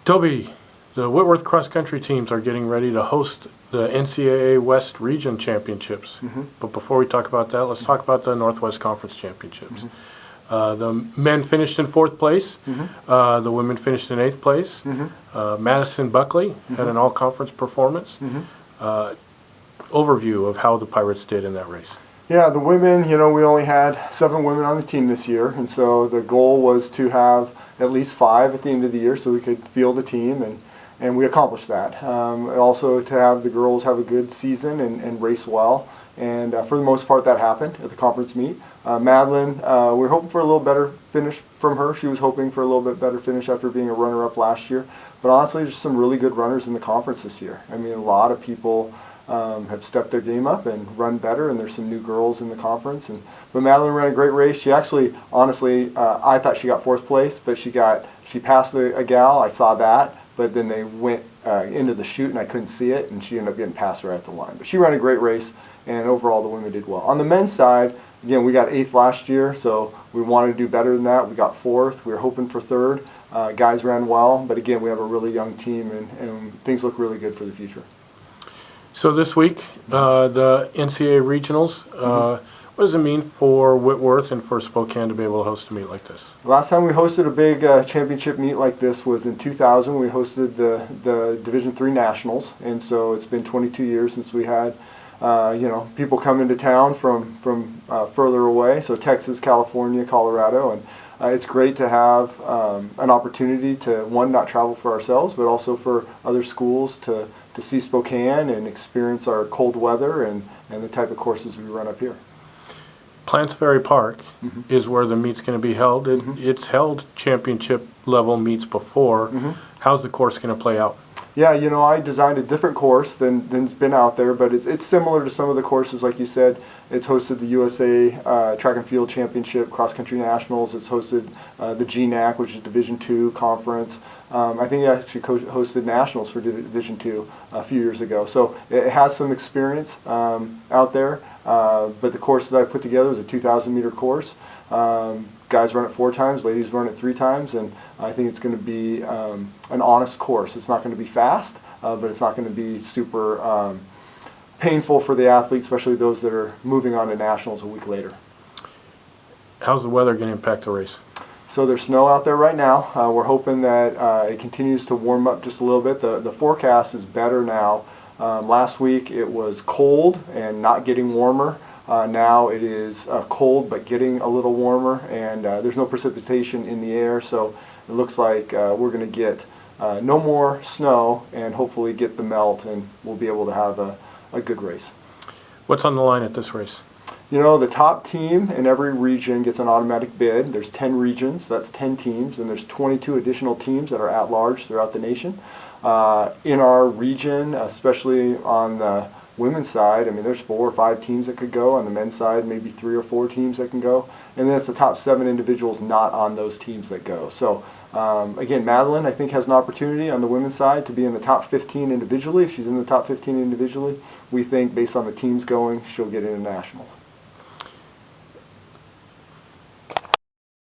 Toby, the Whitworth cross-country teams are getting ready to host the NCAA West Region Championships. But before we talk about that, let's talk about the Northwest Conference Championships. The men finished in 4th place. The women finished in 8th place. Madison Buckley had an all-conference performance. Overview of how the Pirates did in that race. Yeah, the women, we only had 7 women on the team this year, and so the goal was to have at least 5 at the end of the year so we could field a team, and we accomplished that. Also to have the girls have a good season and race well, and for the most part that happened at the conference meet. Madeline, we were hoping for a little better finish from her. She was hoping for a little bit better finish after being a runner-up last year. But honestly, there's some really good runners in the conference this year. I mean, a lot of people have stepped their game up and run better, and there's some new girls in the conference. But Madeline ran a great race. She actually, honestly, I thought she got 4th place, but she passed a gal. I saw that, but then they went into the chute and I couldn't see it, and she ended up getting past her at the line. But she ran a great race, and overall the women did well. On the men's side, again, we got 8th last year, so we wanted to do better than that. We got 4th. We were hoping for 3rd. Guys ran well, but again, we have a really young team, and things look really good for the future. So this week, the NCAA regionals, what does it mean for Whitworth and for Spokane to be able to host a meet like this? Last time we hosted a big championship meet like this was in 2000. We hosted the Division III Nationals, and so it's been 22 years since we had people come into town from further away, so Texas, California, Colorado, and it's great to have an opportunity to, one, not travel for ourselves, but also for other schools to see Spokane and experience our cold weather and the type of courses we run up here. Plants Ferry Park is where the meet's going to be held. It's held championship level meets before. How's the course going to play out? Yeah, I designed a different course than's been out there, but it's similar to some of the courses, like you said. It's hosted the USA Track and Field Championship, Cross Country Nationals. It's hosted the GNAC, which is Division II conference. I think it actually hosted Nationals for Division II a few years ago. So it has some experience out there, but the course that I put together was a 2,000-meter course. Guys run it 4 times, ladies run it 3 times, and I think it's going to be an honest course. It's not going to be fast, but it's not going to be super painful for the athletes, especially those that are moving on to nationals a week later. How's the weather going to impact the race? So there's snow out there right now. We're hoping that it continues to warm up just a little bit. The forecast is better now. Last week it was cold and not getting warmer. Now it is cold but getting a little warmer, and there's no precipitation in the air, so it looks like we're going to get no more snow and hopefully get the melt, and we'll be able to have a good race. What's on the line at this race? The top team in every region gets an automatic bid. There's 10 regions, so that's 10 teams, and there's 22 additional teams that are at large throughout the nation. In our region, especially on the women's side, I mean, there's 4 or 5 teams that could go. On the men's side, maybe 3 or 4 teams that can go. And then it's the top 7 individuals not on those teams that go. So, again, Madeline, I think, has an opportunity on the women's side to be in the top 15 individually. If she's in the top 15 individually, we think, based on the teams going, she'll get into nationals.